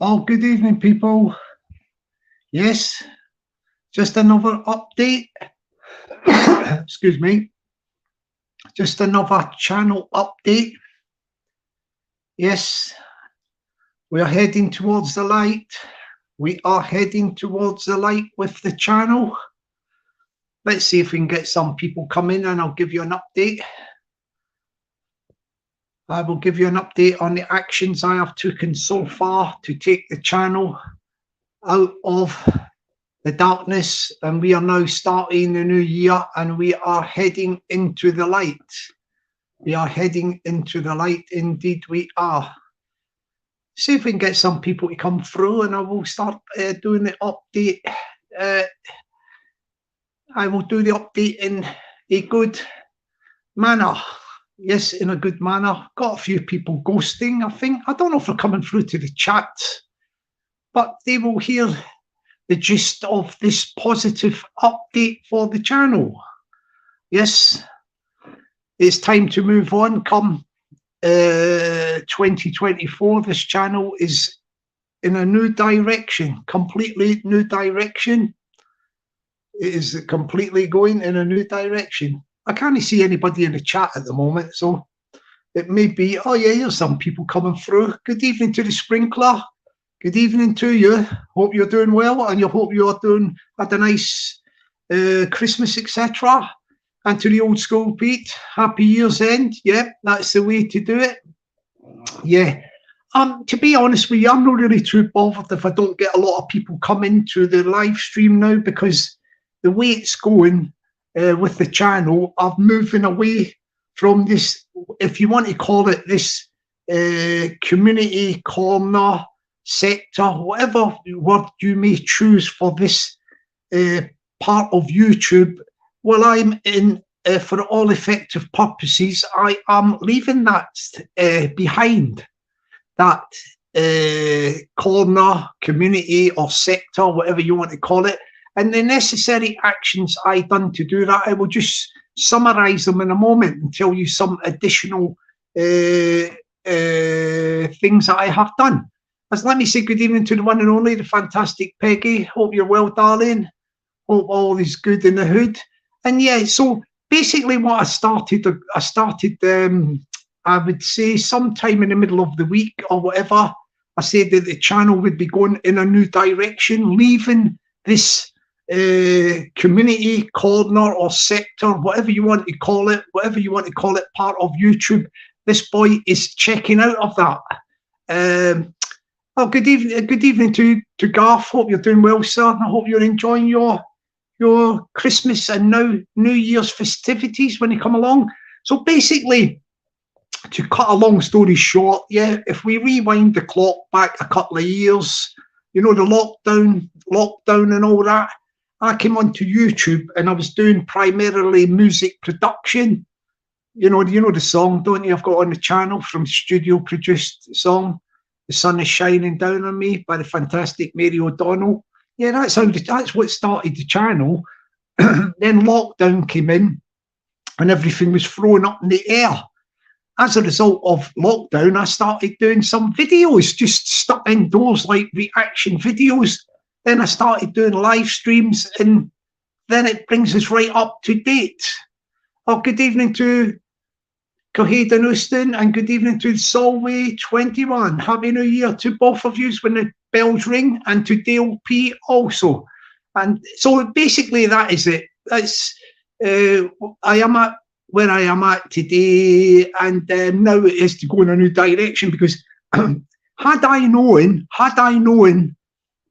Oh, good evening, people. Yes, just another update. Excuse me. Just another channel update. Yes, we are heading towards the light. We are heading towards the light with the channel. Let's see if we can get some people come in and I'll give you an update. I will give you an update on the actions I have taken so far to take the channel out of the darkness, and we are now starting the new year and we are heading into the light. We are heading into the light, indeed we are. See if we can get some people to come through and I will start doing the update. I will do the update in a good manner. Yes, in a good manner. Got a few people ghosting, I think. I don't know if they're coming through to the chat, but they will hear the gist of this positive update for the channel. Yes, it's time to move on. Come 2024, this channel is in a new direction, completely new direction. It is completely going in a new direction. I can't see anybody in the chat at the moment, so it may be, oh yeah, here's some people coming through. Good evening to the sprinkler. Good evening to you. Hope you're doing well, and you hope you are had a nice Christmas, etc. And to the old school Pete, happy year's end. Yeah, that's the way to do it. Yeah. To be honest with you, I'm not really too bothered if I don't get a lot of people come into the live stream now, because the way it's going with the channel, I'm moving away from this, if you want to call it this community corner, sector, whatever word you may choose for this part of YouTube. Well, I'm in, for all effective purposes, I am leaving that behind, that corner, community or sector, whatever you want to call it. And the necessary actions I done to do that, I will just summarize them in a moment and tell you some additional things that I have done. As let me say good evening to the one and only, the fantastic Peggy. Hope you're well, darling. Hope all is good in the hood. And yeah, so basically what I started, I would say sometime in the middle of the week or whatever, I said that the channel would be going in a new direction, leaving this community corner or sector, whatever you want to call it, part of YouTube. This boy is checking out of that. Oh, good evening to Garth. Hope you're doing well, sir. I hope you're enjoying your Christmas and now New Year's festivities when they come along. So basically, to cut a long story short, yeah, if we rewind the clock back a couple of years, you know, the lockdown and all that, I came onto YouTube and I was doing primarily music production. You know the song, don't you? I've got on the channel from studio produced song, "The Sun Is Shining Down on Me" by the fantastic Mary O'Donnell. Yeah, that's what started the channel. Then lockdown came in and everything was thrown up in the air. As a result of lockdown, I started doing some videos, just stuck indoors, like reaction videos. Then I started doing live streams, and then it brings us right up to date. Oh, good evening to Coheed and Houston, and good evening to Solway 21. Happy New Year to both of you when the bells ring, and to Dale P also. And so basically that is it. That's I am at where I am at today, and now it is to go in a new direction, because had I known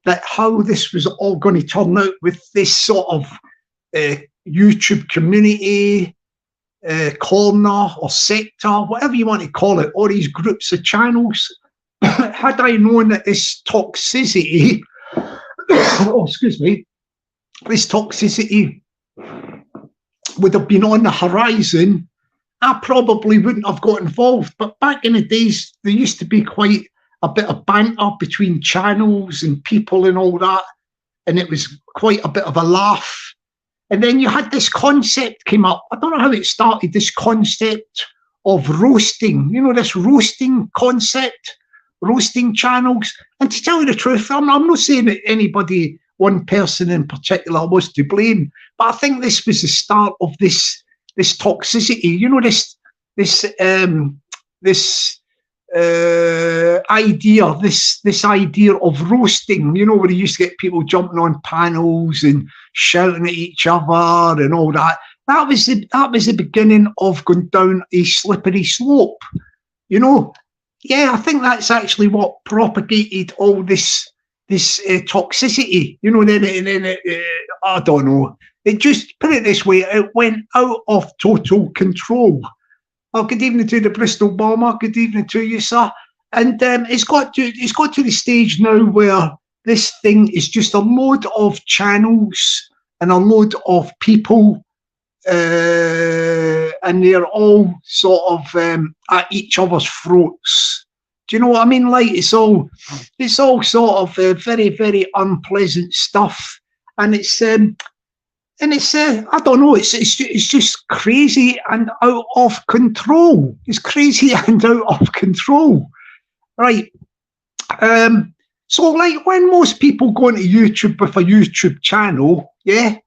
that how this was all going to turn out with this sort of YouTube community, corner or sector, whatever you want to call it, all these groups of channels, had I known that this toxicity, oh, excuse me, this toxicity would have been on the horizon, I probably wouldn't have got involved. But back in the days, there used to be quite a bit of banter between channels and people and all that, and it was quite a bit of a laugh. And then you had this concept came up. I don't know how it started, this concept of roasting, you know, this roasting concept roasting channels. And to tell you the truth, I'm not saying that anybody, one person in particular, was to blame, but I think this was the start of this toxicity. You know, this idea, this idea of roasting. You know, where you used to get people jumping on panels and shouting at each other and all that. That was the beginning of going down a slippery slope. You know, yeah, I think that's actually what propagated all this toxicity. You know, then I don't know. It just, put it this way, it went out of total control. Oh, good evening to the Bristol Bomber. Good evening to you, sir. And it's got to the stage now where this thing is just a load of channels and a load of people, and they're all sort of at each other's throats. Do you know what I mean? Like, it's all sort of very, very unpleasant stuff, and it's I don't know, it's just crazy and out of control. It's crazy and out of control, right? So like when most people go into YouTube with a YouTube channel, yeah,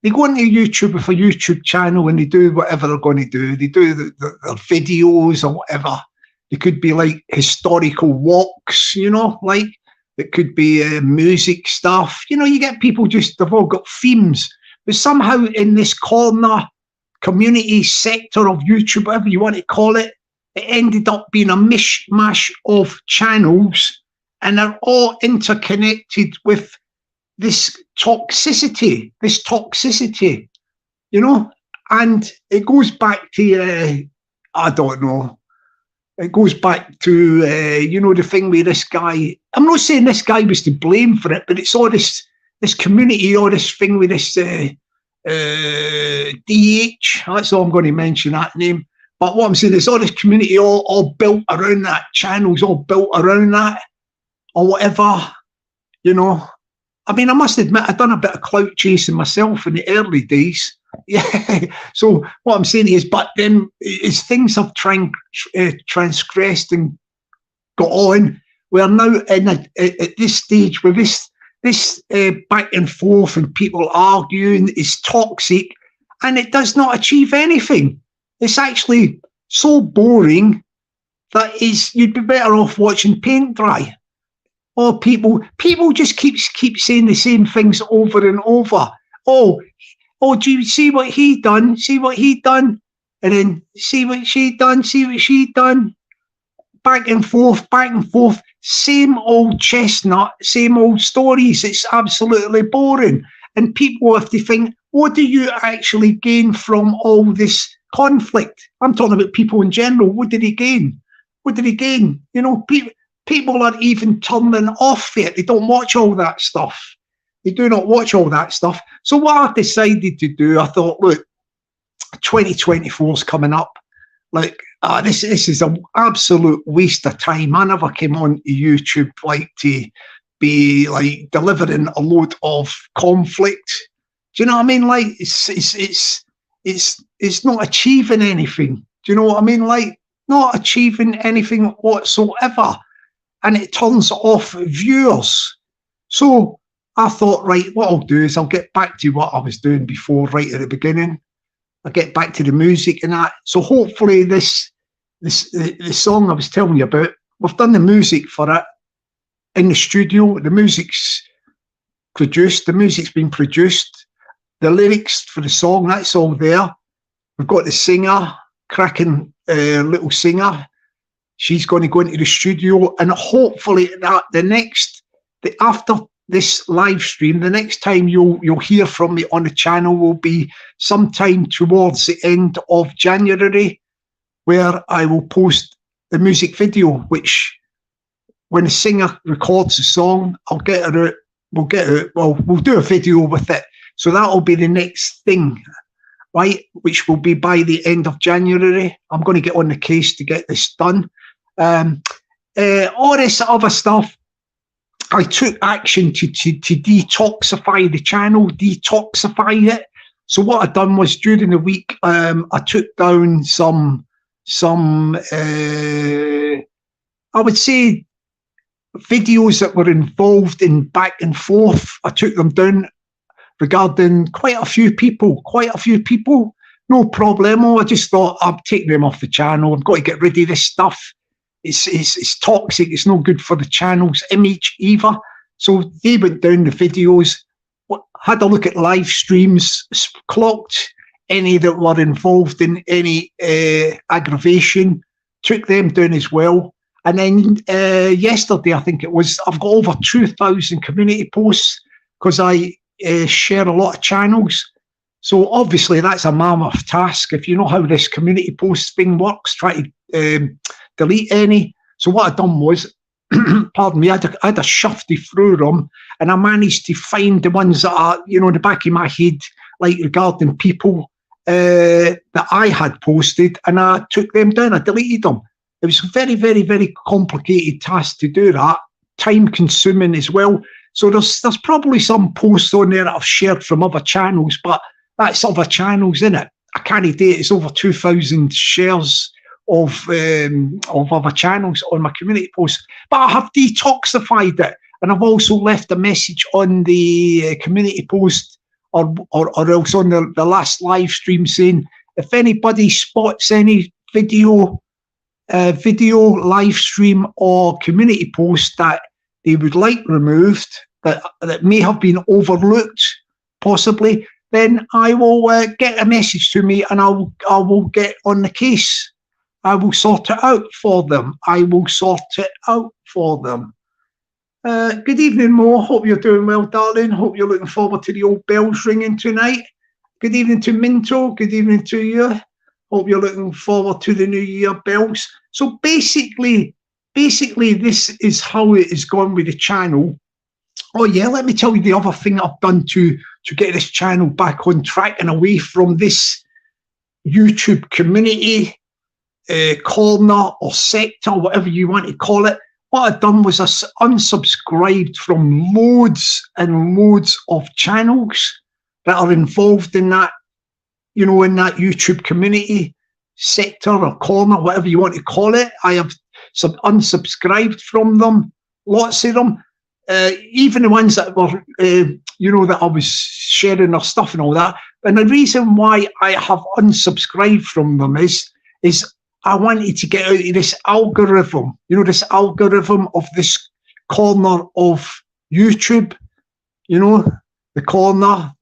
they go into YouTube with a YouTube channel and they do whatever they're going to do. They do their videos or whatever. They could be like historical walks, you know, like it could be music stuff. You know, you get people they've all got themes. But somehow in this corner, community sector of YouTube, whatever you want to call it, it ended up being a mishmash of channels, and they're all interconnected with this toxicity, you know, and it goes back to, I don't know, it goes back to, you know, the thing with this guy. I'm not saying this guy was to blame for it, but it's all this community, or this thing with this DH, that's all I'm going to mention, that name. But what I'm saying is all this community all built around that, channels all built around that, or whatever, you know. I mean, I must admit, I've done a bit of clout chasing myself in the early days. Yeah. So what I'm saying is, but then as things have transgressed and got on, we're now at this stage where this back and forth and people arguing is toxic, and it does not achieve anything. It's actually so boring that you'd be better off watching paint dry. Or people just keep saying the same things over and over. Oh, do you see what he done? See what he done? And then see what she done? See what she done? Back and forth, same old chestnut, same old stories. It's absolutely boring. And people have to think, what do you actually gain from all this conflict? I'm talking about people in general. What did he gain? You know, people are even turning off it. They don't watch all that stuff. They do not watch all that stuff. So what I decided to do, I thought, look, 2024 is coming up. Like, this is an absolute waste of time. I never came on to YouTube like to be like delivering a load of conflict. Do you know what I mean? Like, it's not achieving anything. Do you know what I mean? Like, not achieving anything whatsoever. And it turns off viewers. So I thought, right, what I'll do is I'll get back to what I was doing before, right at the beginning. I'll get back to the music and that. So hopefully the song I was telling you about, we've done the music for it in the studio. The music's produced. The music's been produced. The lyrics for the song, that's all there. We've got the singer, cracking little singer. She's going to go into the studio, and hopefully after this live stream, the next time you'll hear from me on the channel will be sometime towards the end of January, where I will post the music video, which when the singer records the song, I'll get her out. We'll do a video with it. So that'll be the next thing, right? Which will be by the end of January. I'm going to get on the case to get this done. All this other stuff, I took action to detoxify the channel, detoxify it. So what I've done was during the week, I took down some I would say videos that were involved in back and forth, I took them down regarding quite a few people. No problemo. I just thought I'd take them off the channel. I've got to get rid of this stuff. It's toxic. It's no good for the channel's image either. So they went down the videos, had a look at live streams, clocked any that were involved in any aggravation, took them down as well. And then yesterday, I think it was, I've got over 2,000 community posts because I share a lot of channels. So obviously that's a mammoth task. If you know how this community post thing works, try to delete any. So what I've done was, pardon me, I had a shifty through them, and I managed to find the ones that are, you know, in the back of my head, like regarding people that I had posted, and I took them down, I deleted them. It was a very, very, very complicated task to do that, time consuming as well. So there's probably some posts on there that I've shared from other channels, but that's other channels, isn't it? I can't date, it's over 2,000 shares of other channels on my community posts. But I have detoxified it, and I've also left a message on the community post or else on the last live stream saying, if anybody spots any video, live stream or community post that they would like removed, that may have been overlooked, possibly, then I will get a message to me, and I will get on the case. I will sort it out for them. Good evening, Mo. Hope you're doing well, darling. Hope you're looking forward to the old bells ringing tonight. Good evening to Minto. Good evening to you. Hope you're looking forward to the New Year bells. So basically, this is how it is going with the channel. Oh yeah, let me tell you the other thing I've done to get this channel back on track and away from this YouTube community corner or sector, whatever you want to call it. What I've done was I unsubscribed from loads and loads of channels that are involved in that, you know, in that YouTube community sector or corner, whatever you want to call it. I have unsubscribed from them, lots of them. Even the ones that were, you know, that I was sharing their stuff and all that. And the reason why I have unsubscribed from them is I wanted to get out of this algorithm, you know, this algorithm of this corner of YouTube, you know, the corner,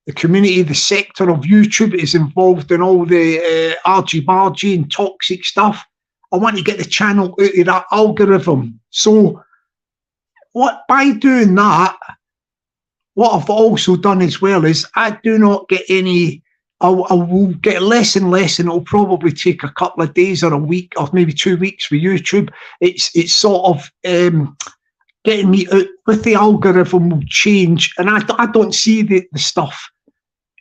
the community, the sector of YouTube is involved in all the argy-bargy and toxic stuff. I want to get the channel out of that algorithm. So by doing that, what I've also done as well is I do not get any, I will get less and less, and it'll probably take a couple of days or a week or maybe 2 weeks for YouTube. It's sort of getting me out with the algorithm will change, and I don't see the stuff,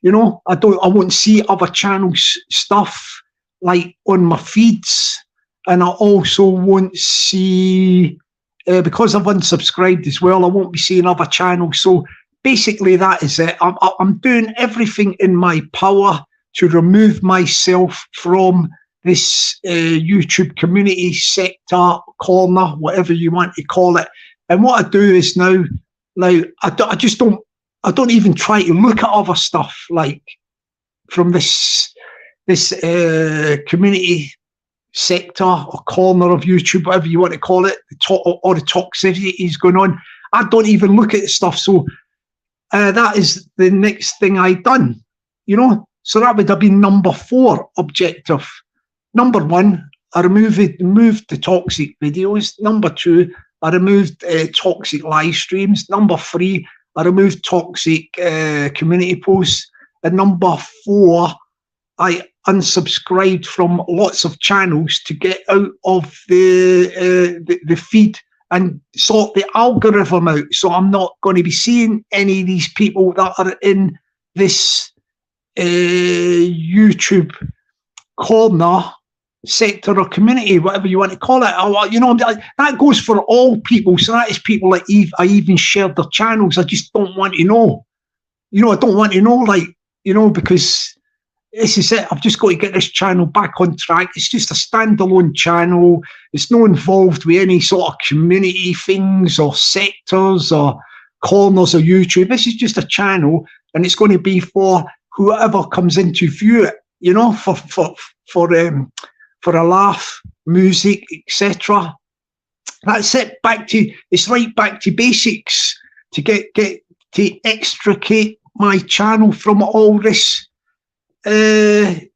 you know, I won't see other channels stuff like on my feeds, and I also won't see, because I've unsubscribed as well, I won't be seeing other channels. So basically, that is it. I'm doing everything in my power to remove myself from this YouTube community sector, corner, whatever you want to call it. And what I do is now I don't even try to look at other stuff like from this community sector or corner of YouTube, whatever you want to call it, or the toxicity is going on. I don't even look at the stuff. So that is the next thing I done, you know. So that would have been number 4 objective. Number 1, I removed the toxic videos. Number 2, I removed toxic live streams. Number 3, I removed toxic community posts. And number 4, I unsubscribed from lots of channels to get out of the feed and sort the algorithm out. So I'm not going to be seeing any of these people that are in this YouTube corner, sector or community, whatever you want to call it. Or, you know, that goes for all people. So that is people like I even shared their channels. I just don't want to know. You know, I don't want to know, like, you know, because this is it. I've just got to get this channel back on track. It's just a standalone channel. It's not involved with any sort of community things or sectors or corners of YouTube. This is just a channel, and it's going to be for whoever comes in to view it, you know, for a laugh, music, etc. That's it. It's right back to basics to get to extricate my channel from all this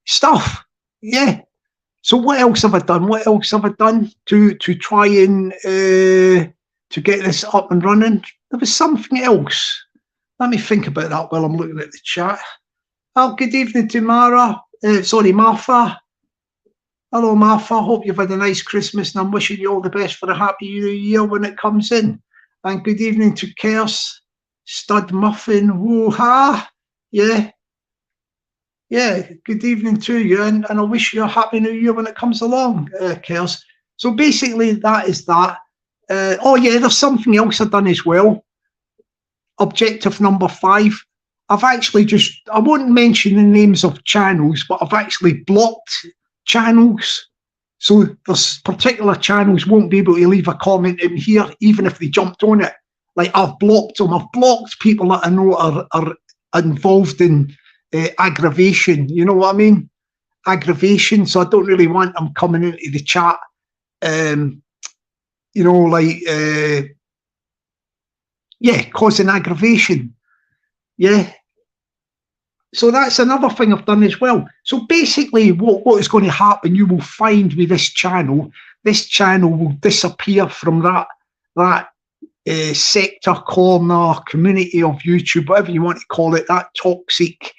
stuff. Yeah. So what else have I done? What else have I done to try and to get this up and running? There was something else. Let me think about that while I'm looking at the chat. Oh, good evening to Mara. Sorry, Martha. Hello, Martha. Hope you've had a nice Christmas, and I'm wishing you all the best for a happy new year when it comes in. And good evening to Kers, Stud Muffin, woo-ha. Yeah. Yeah, good evening to you, and I wish you a happy new year when it comes along, Kers. So basically, that is that. Oh, yeah, there's something else I've done as well. Objective number 5. I've actually I won't mention the names of channels, but I've actually blocked channels. So there's particular channels won't be able to leave a comment in here, even if they jumped on it. Like, I've blocked them. I've blocked people that I know are involved in aggravation. You know what I mean? Aggravation. So I don't really want them coming into the chat. You know, like, yeah, causing aggravation. Yeah. So that's another thing I've done as well. So basically what is going to happen, you will find with this channel will disappear from that sector, corner, community of YouTube, whatever you want to call it, that toxic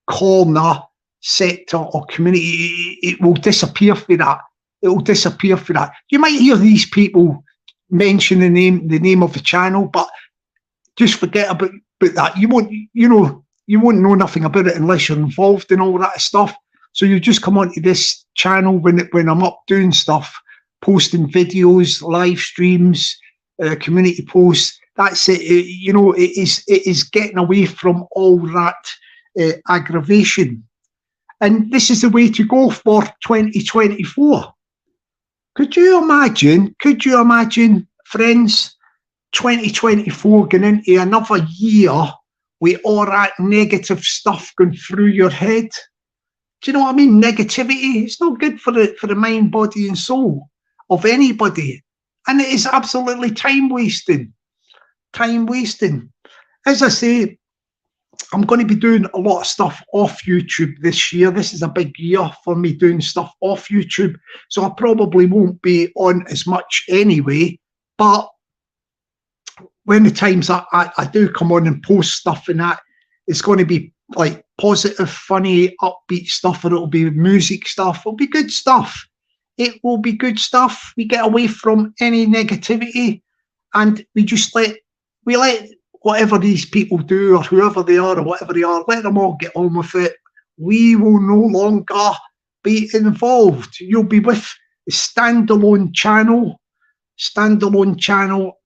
corner, sector or community. It will disappear for that. It will disappear for that. You might hear these people mention the name of the channel, but just forget about that. You won't know nothing about it unless you're involved in all that stuff. So you just come onto this channel when I'm up doing stuff, posting videos, live streams, community posts. That's it. You know, it is getting away from all that aggravation. And this is the way to go for 2024. Could you imagine, friends, 2024 going into another year with all that negative stuff going through your head? Do you know what I mean? Negativity, it's not good for the mind, body and soul of anybody. And it is absolutely time wasting. Time wasting. As I say, I'm going to be doing a lot of stuff off YouTube this year. This is a big year for me doing stuff off YouTube. So I probably won't be on as much anyway. But when the times I do come on and post stuff and that, it's going to be like positive, funny, upbeat stuff, or it'll be music stuff. It'll be good stuff. It will be good stuff. We get away from any negativity, and we just let whatever these people do, or whoever they are, or whatever they are, let them all get on with it. We will no longer be involved. You'll be with a standalone channel,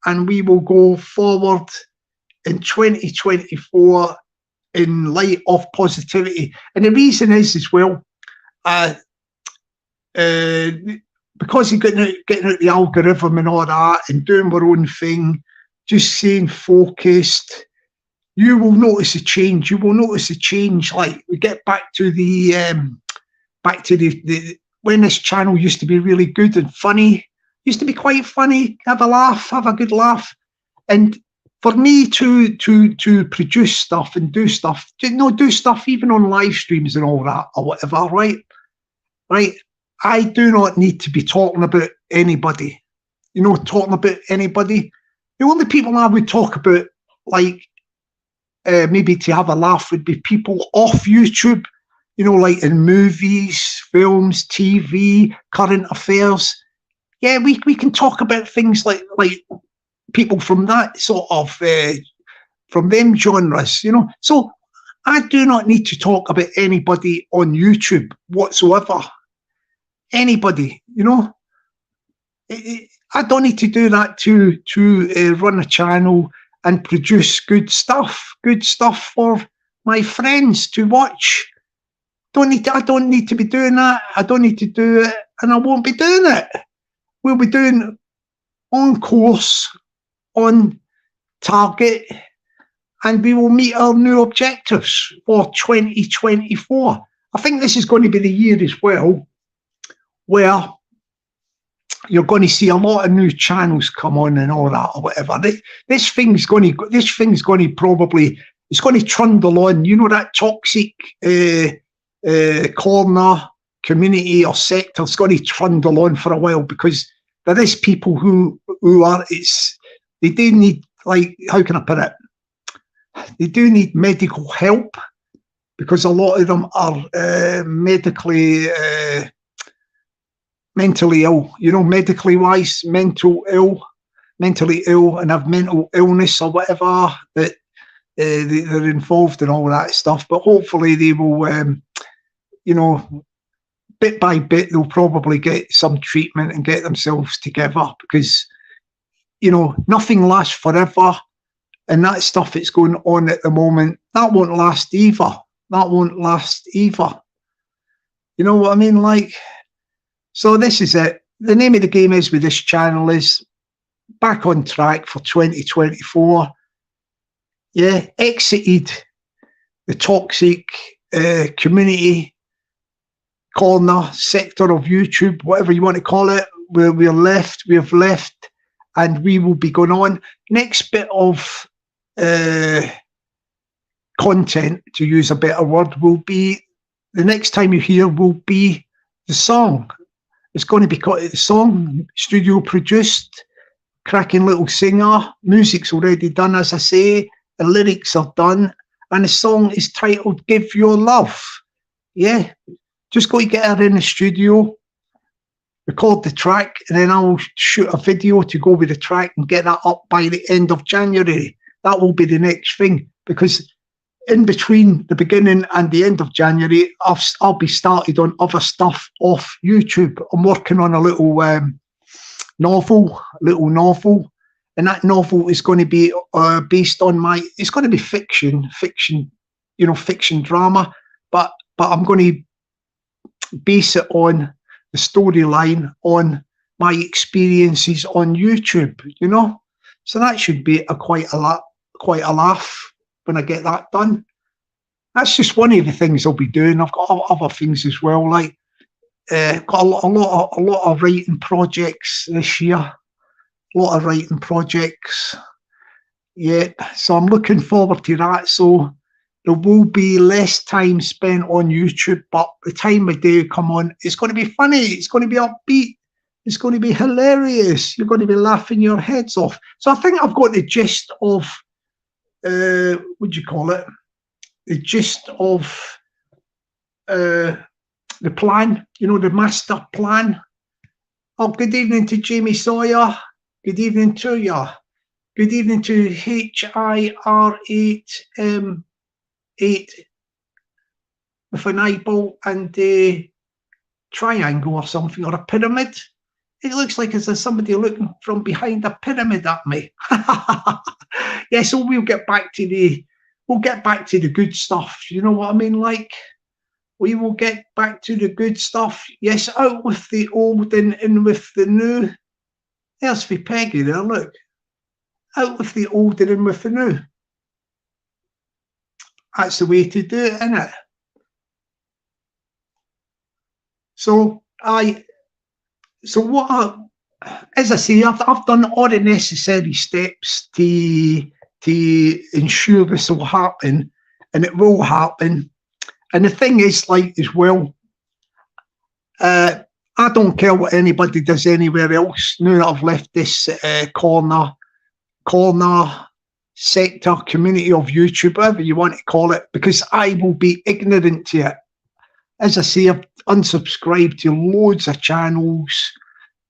and we will go forward in 2024 in light of positivity. And the reason is as well, because you're getting out the algorithm and all that, and doing our own thing, just staying focused, you will notice a change. You will notice a change. Like, we get back to the when this channel used to be really good and funny, used to be quite funny, have a laugh, have a good laugh. And for me to produce stuff and do stuff, do stuff even on live streams and all that or whatever, right? I do not need to be talking about anybody. The only people I would talk about, like, maybe to have a laugh, would be people off YouTube, like in movies, films, TV, current affairs. Yeah, we can talk about things like people from that sort of, from them genres, So I do not need to talk about anybody on YouTube whatsoever. Anybody, I don't need to do that to run a channel and produce good stuff for my friends to watch. I don't need to be doing that. I don't need to do it, and I won't be doing it. We'll be doing on course, on target, and we will meet our new objectives for 2024. I think this is going to be the year as well where you're going to see a lot of new channels come on and all that or whatever. This thing's going to probably, it's going to trundle on. You know, that toxic corner, community or sector is going to trundle on for a while, because there is people who are, they do need, like, how can I put it? They do need medical help, because a lot of them are mentally ill, you know, medically wise, mentally ill, and have mental illness or whatever, that they're involved in all that stuff. But hopefully they will, you know, bit by bit, they'll probably get some treatment and get themselves together, because, you know, nothing lasts forever. And that stuff that's going on at the moment, that won't last either. That won't last either. You know what I mean? Like, so this is it. The name of the game is with this channel is back on track for 2024. Yeah, exited the toxic community corner sector of YouTube, whatever you want to call it. We've left, and we will be going on. Next bit of content, to use a better word, will be, the next time you hear will be the song. It's going to be the song, studio produced, cracking little singer, music's already done, as I say, the lyrics are done, and the song is titled Give Your Love. Yeah, just got to get her in the studio, record the track, and then I'll shoot a video to go with the track and get that up by the end of January. That will be the next thing, because in between the beginning and the end of January, I'll be started on other stuff off YouTube. I'm working on a little novel, and that novel is going to be based on it's going to be fiction, you know, fiction drama, but I'm going to base it on the storyline, on my experiences on YouTube, you know. So that should be quite a laugh when I get that done. That's just one of the things I'll be doing. I've got other things as well, like got a lot of writing projects this year. A lot of writing projects. Yeah, so I'm looking forward to that. So there will be less time spent on YouTube, but the time I do come on, it's going to be funny. It's going to be upbeat. It's going to be hilarious. You're going to be laughing your heads off. So I think I've got the gist of, what do you call it? The gist of the plan, you know, the master plan. Oh, good evening to Jamie Sawyer. Good evening to you. Good evening to HIR8M8 with an eyeball and a triangle or something, or a pyramid. It looks like there's somebody looking from behind a pyramid at me. Yeah, so we'll get back to the good stuff. You know what I mean? Like, we will get back to the good stuff. Yes, out with the old and in with the new. There's for Peggy there, look. Out with the old and in with the new. That's the way to do it, isn't it? So as I say, I've done all the necessary steps to ensure this will happen, and it will happen. And the thing is, like, as well, I don't care what anybody does anywhere else now that I've left this corner sector, community of YouTube, whatever you want to call it, because I will be ignorant to it. As I say, I've unsubscribed to loads of channels.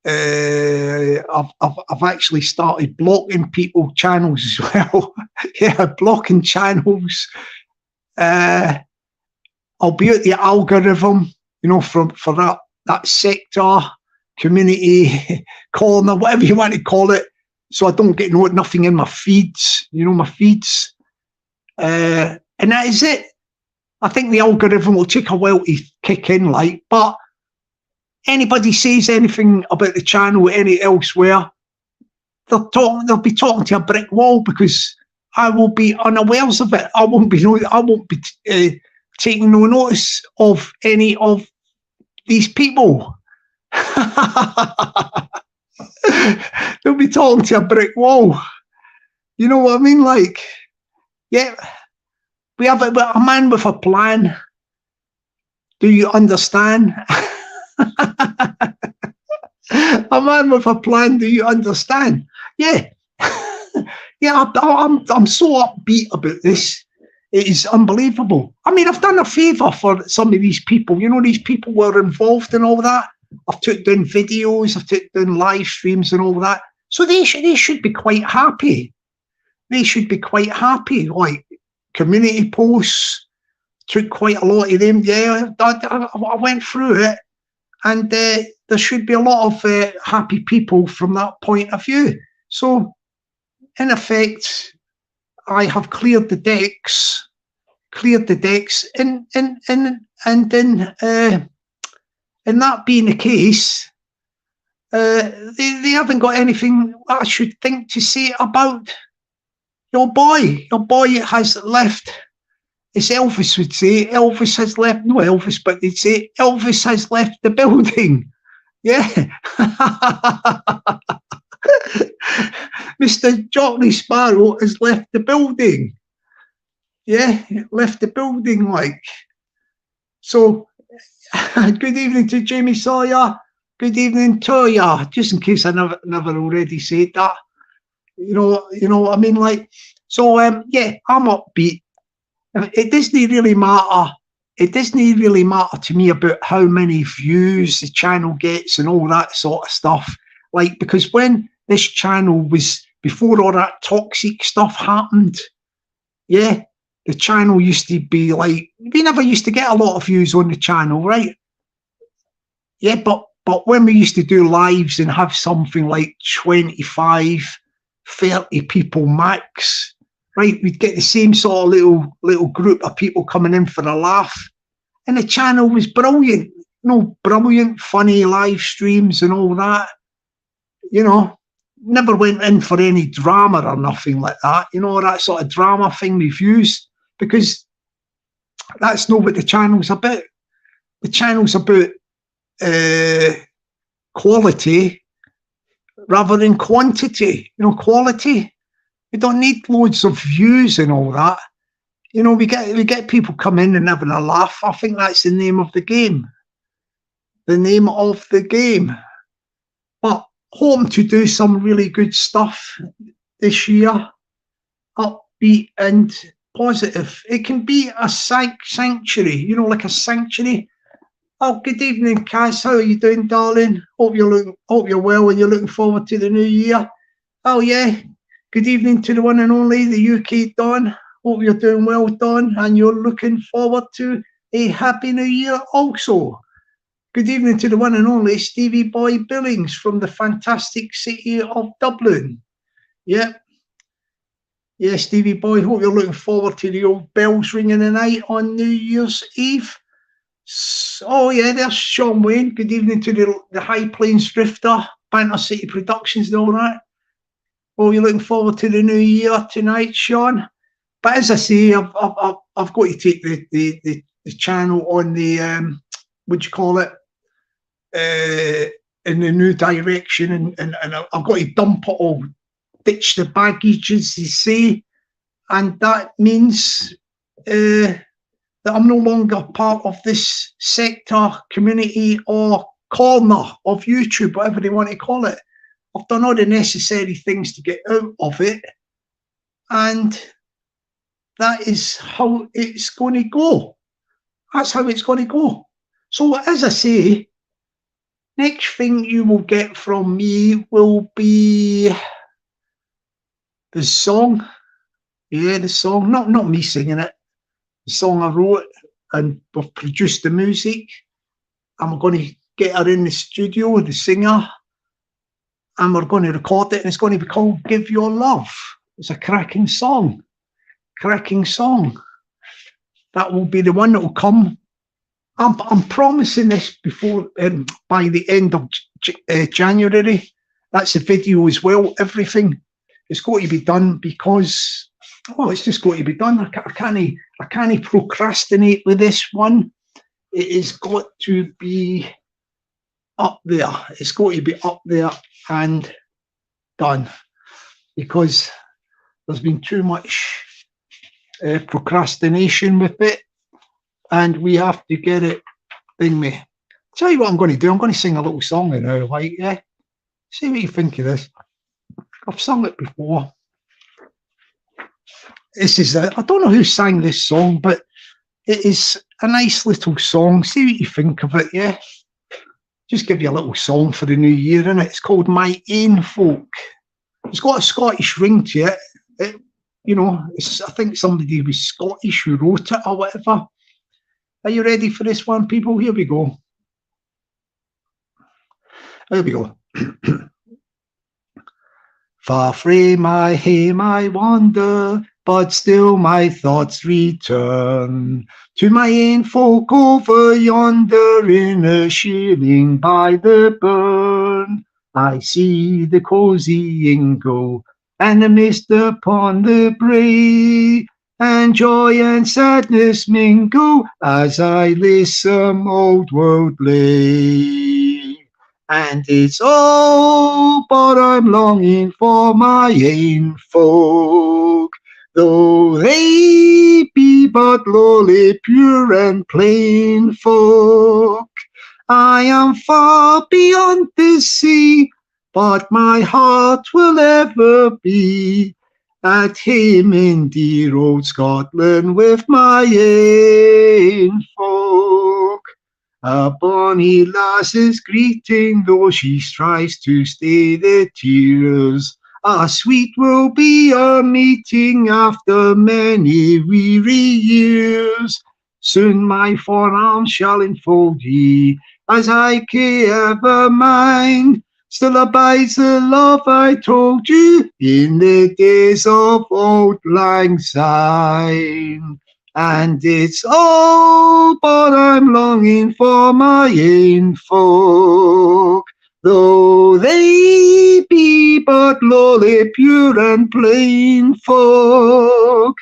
I've actually started blocking people channels as well. Yeah, blocking channels. I'll be at the algorithm, you know, for that sector, community, corner, whatever you want to call it, so I don't get nothing in my feeds, you know, my feeds. And that is it. I think the algorithm will take a while to kick in, like, but anybody says anything about the channel any elsewhere, they'll be talking to a brick wall, because I will be unawares of it. I won't be taking no notice of any of these people. They'll be talking to a brick wall. You know what I mean? Like, yeah, we have a man with a plan. Do you understand? A man with a plan. Do you understand? Yeah. Yeah, I'm so upbeat about this. It is unbelievable. I mean, I've done a favour for some of these people. You know, these people were involved in all that. I've took down videos, I've took down live streams and all that. So they should be quite happy. They should be quite happy. Like, community posts, took quite a lot of them. Yeah, I went through it, and there should be a lot of happy people from that point of view. So, in effect, I have cleared the decks, and in that being the case, they haven't got anything I should think to say about your boy. Your boy has left, as Elvis would say, Elvis has left, no Elvis, but they'd say Elvis has left the building. Yeah. Mr. Jockney Sparrow has left the building. Yeah, left the building, like. So, good evening to Jamie Sawyer. Good evening to you. Just in case I never already said that. You know what I mean? Like, so yeah, I'm upbeat. It doesn't really matter. It doesn't really matter to me about how many views the channel gets and all that sort of stuff. Like, because when this channel was, before all that toxic stuff happened, yeah, the channel used to be like, we never used to get a lot of views on the channel, right? Yeah, but when we used to do lives and have something like 25, 30 people max, right, we'd get the same sort of little group of people coming in for a laugh. And the channel was brilliant, brilliant, funny live streams and all that. You know, never went in for any drama or nothing like that, that sort of drama thing, reviews, because that's not what the channel's about. The channel's about quality rather than quantity. Quality. We don't need loads of views and all that. We get people come in and having a laugh. I think that's the name of the game. The name of the game. But hoping to do some really good stuff this year. Upbeat and positive. It can be a sanctuary, like a sanctuary. Oh, good evening, Cass. How are you doing, darling? Hope you're well and you're looking forward to the new year. Oh yeah. Good evening to the one and only, the UK Don. Hope you're doing well, Don, and you're looking forward to a happy new year also. Good evening to the one and only Stevie Boy Billings from the fantastic city of Dublin. Yeah. Yeah, Stevie Boy, hope you're looking forward to the old bells ringing tonight on New Year's Eve. Oh yeah, there's Sean Wayne. Good evening to the High Plains Drifter, Banter City Productions and all that. Oh, you're looking forward to the new year tonight, Sean. But as I say, I've got to take the channel on the what do you call it, in the new direction, and I've got to dump it all, ditch the baggage, as they say, and that means that I'm no longer part of this sector, community, or corner of YouTube, whatever they want to call it. I've done all the necessary things to get out of it, and that is how it's going to go. That's how it's going to go. So, as I say, next thing you will get from me will be the song. Yeah, the song. Not me singing it. The song I wrote, and we've produced the music. And we're going to get her in the studio, the singer, and we're going to record it. And it's going to be called "Give Your Love." It's a cracking song. Cracking song. that will be the one that will come. I'm promising this before by the end of January. That's the video as well. Everything is going to be done because, well, it's just going to be done. I can't procrastinate with this one. It has got to be up there. It's going to be up there and done because there's been too much procrastination with it, and we have to get it thingy. Tell you what I'm going to do. I'm going to sing a little song now, like, yeah. See what you think of this. I've sung it before. This is I don't know who sang this song, but it is a nice little song. See what you think of it, yeah. Just give you a little song for the new year, innit? It's called My Ain Folk. It's got a Scottish ring to it. You know, I think somebody was Scottish who wrote it or whatever. Are you ready for this one, people? Here we go. Here we go. Far frae my hame I wander, but still my thoughts return to my ain folk over yonder in a shearing by the burn. I see the cosy ingle and the mist upon the brae, and joy and sadness mingle as I listen old world lay. And it's all but I'm longing for my ain folk, though they be but lowly, pure and plain folk. I am far beyond the sea, but my heart will ever be at home in dear old Scotland with my ain folk. A bonny lass's greeting, though she strives to stay the tears. Sweet will be our meeting after many weary years. Soon my fond arms shall enfold ye, as I care ever mind. Still abides the love I told you in the days of old lang syne. And it's all but I'm longing for my ain folk, though they be but lowly, pure and plain folk.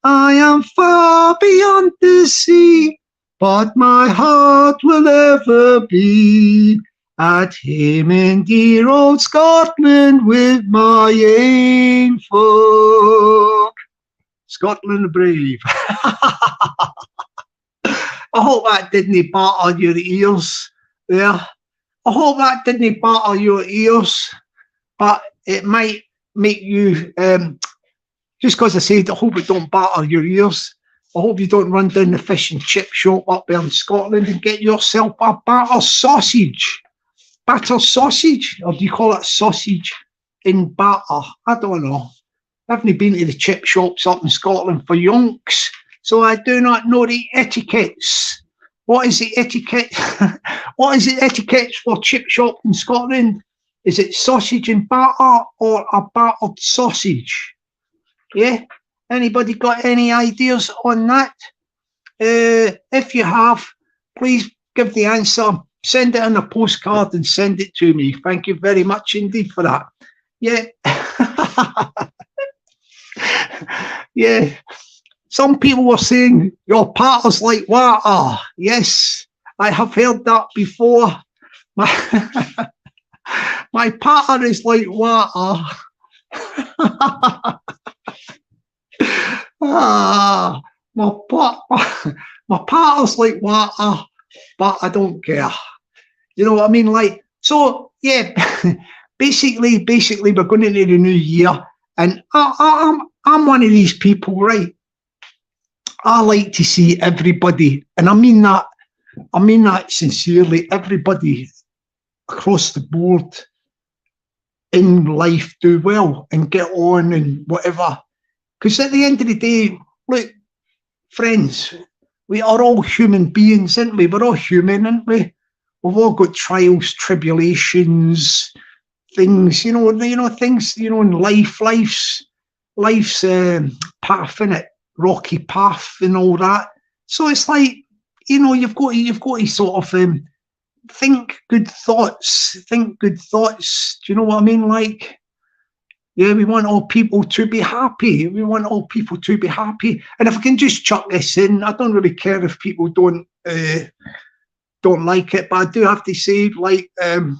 I am far beyond the sea, but my heart will ever be at home in dear old Scotland with my ain folk. Scotland brave. I hope that didn't batter your ears there. I hope that didn't batter your ears, but it might make you, just because I said I hope it don't batter your ears, I hope you don't run down the fish and chip shop up there in Scotland and get yourself a batter sausage. Batter sausage? Or do you call it sausage in batter? I don't know. I haven't been to the chip shops up in Scotland for yonks, so I do not know the etiquettes. What is the etiquette? What is the etiquette for chip shop in Scotland? Is it sausage and batter or a battered sausage? Yeah? Anybody got any ideas on that? If you have, please give the answer. Send it in a postcard and send it to me. Thank you very much indeed for that. Yeah. Yeah. Some people were saying your patter's like water. Yes, I have heard that before. My patter is like water. My patter's like water, but I don't care. You know what I mean? Like, so yeah. basically, we're going into the new year, and I'm one of these people, right? I like to see everybody, and I mean that sincerely, everybody across the board in life do well and get on and whatever. Because at the end of the day, look, friends, we are all human beings, aren't we? We're all human, aren't we? We've all got trials, tribulations, things, things, in life's path, innit? Rocky path and all that. So it's like, you know, you've got to sort of think good thoughts. Think good thoughts. Do you know what I mean? Like, yeah, we want all people to be happy. We want all people to be happy. And if I can just chuck this in, I don't really care if people don't like it, but I do have to say, like, I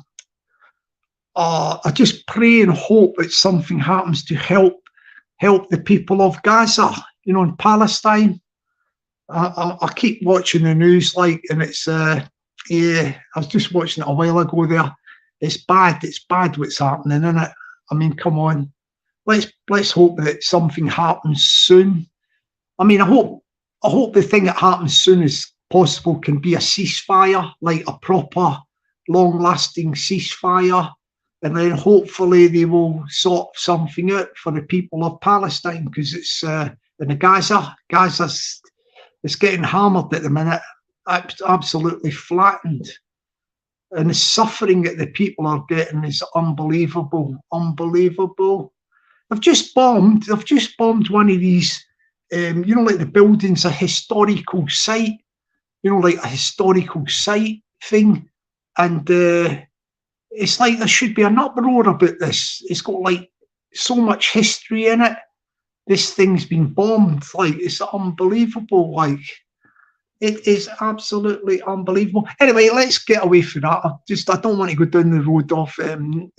just pray and hope that something happens to help the people of Gaza, you know, in Palestine. I keep watching the news, like, and it's yeah, I was just watching it a while ago there. It's bad what's happening, isn't it? I mean, come on. Let's hope that something happens soon. I mean, I hope the thing that happens soon as possible can be a ceasefire, like a proper, long-lasting ceasefire, and then hopefully they will sort something out for the people of Palestine, because it's in the Gaza's it's getting hammered at the minute, absolutely flattened, and the suffering that the people are getting is unbelievable. They've just bombed one of these, you know, like the building's a historical site, you know, like a historical site thing. And it's like there should be an uproar about this. It's got like so much history in it. This thing's been bombed. Like, it's unbelievable. Like, it is absolutely unbelievable. Anyway, let's get away from that. I don't want to go down the road of,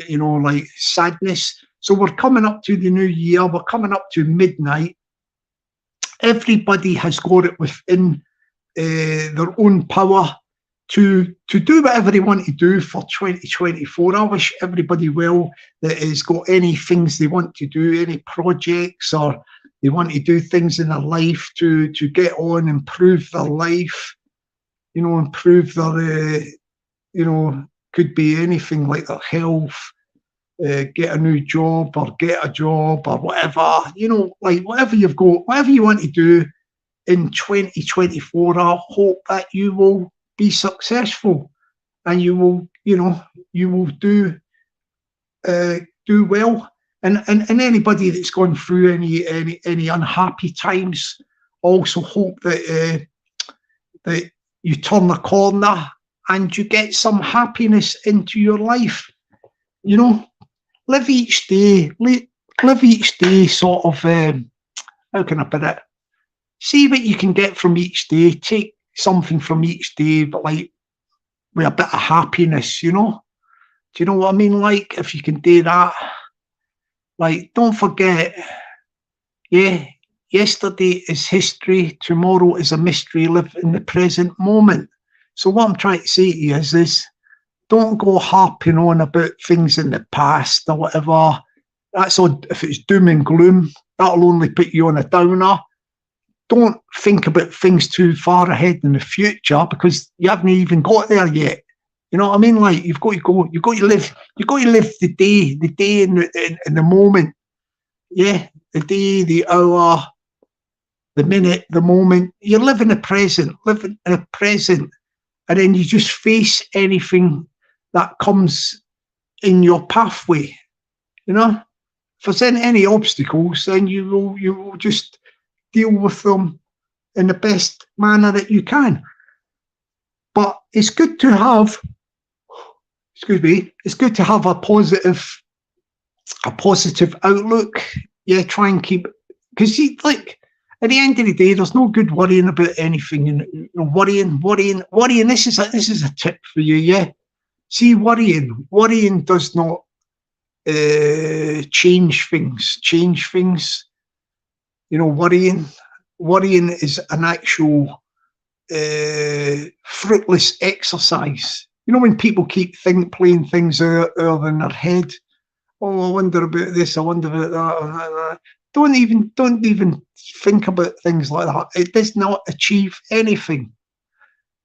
you know, like sadness. So we're coming up to the new year. We're coming up to midnight. Everybody has got it within their own power to do whatever they want to do for 2024. I wish everybody well that has got any things they want to do, any projects, or they want to do things in their life to get on, improve their life, you know, improve their, you know, could be anything like their health, get a new job or get a job or whatever, you know, like whatever you've got, whatever you want to do in 2024, I hope that you will be successful and you will, you know, you will do well. And anybody that's gone through any unhappy times, also hope that that you turn the corner and you get some happiness into your life. You know, live each day sort of, how can I put it? See what you can get from each day. Take something from each day, but like with a bit of happiness, you know? Do you know what I mean? Like, if you can do that, like, don't forget, yeah, yesterday is history, tomorrow is a mystery, live in the present moment. So what I'm trying to say to you is this: don't go harping on about things in the past or whatever. That's all. If it's doom and gloom, that'll only put you on a downer. Don't think about things too far ahead in the future, because you haven't even got there yet. You know what I mean? Like, you've got to live the day in the moment. Yeah, the day, the hour, the minute, the moment. You live in the present, and then you just face anything that comes in your pathway. You know, if there's any obstacles, then you will just deal with them in the best manner that you can. But it's good to have, it's good to have a positive outlook. Yeah, try and keep, because like at the end of the day, there's no good worrying about anything. You know, worrying. This is a tip for you. Yeah, see, worrying does not change things. You know, worrying is an actual fruitless exercise. You know, when people keep playing things out in their head. Oh, I wonder about this. I wonder about that. Don't even think about things like that. It does not achieve anything.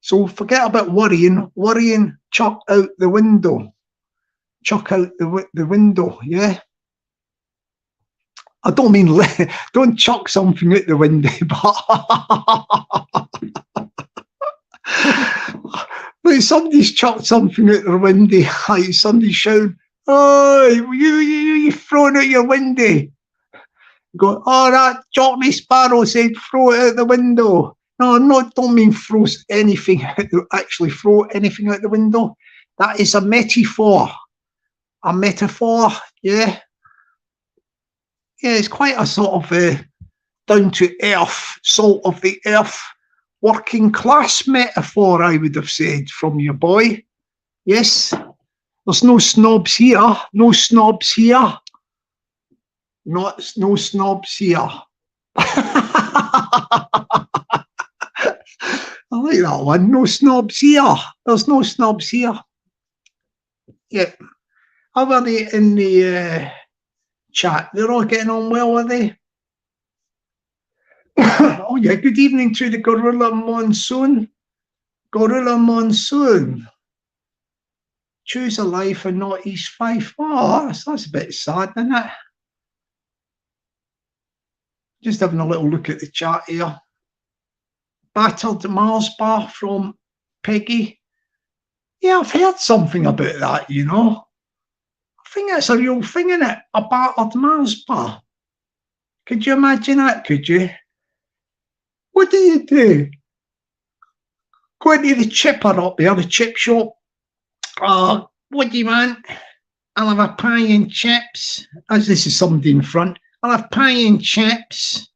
So forget about worrying. Worrying, chuck out the window. Chuck out the window. Yeah. I don't mean don't chuck something out the window, but somebody's chucked something out the window. Like somebody's shouting, "Oh, you throwing out your window." Go, "Oh, that Jockney Sparrow said throw it out the window." No, don't mean throw anything, actually throw anything out the window. That is a metaphor. A metaphor, yeah. Yeah, it's quite a sort of down to earth, salt of the earth, working class metaphor, I would have said, from your boy. Yes, there's no snobs here. No snobs here. No snobs here. I like that one. No snobs here. There's no snobs here. Yeah. How are they in the chat? They're all getting on well, are they? Oh, yeah. Good evening to the Gorilla Monsoon. Gorilla Monsoon. Choose a life and not East Fife. Oh, that's a bit sad, isn't it? Just having a little look at the chat here. Battered Mars bar from Peggy. Yeah, I've heard something about that, you know. I think that's a real thing, isn't it? A battered Mars bar. Could you imagine that, could you? What do you do? Go into the chipper up there, the chip shop. What do you want? I'll have a pie and chips. As this is somebody in front. I'll have pie and chips.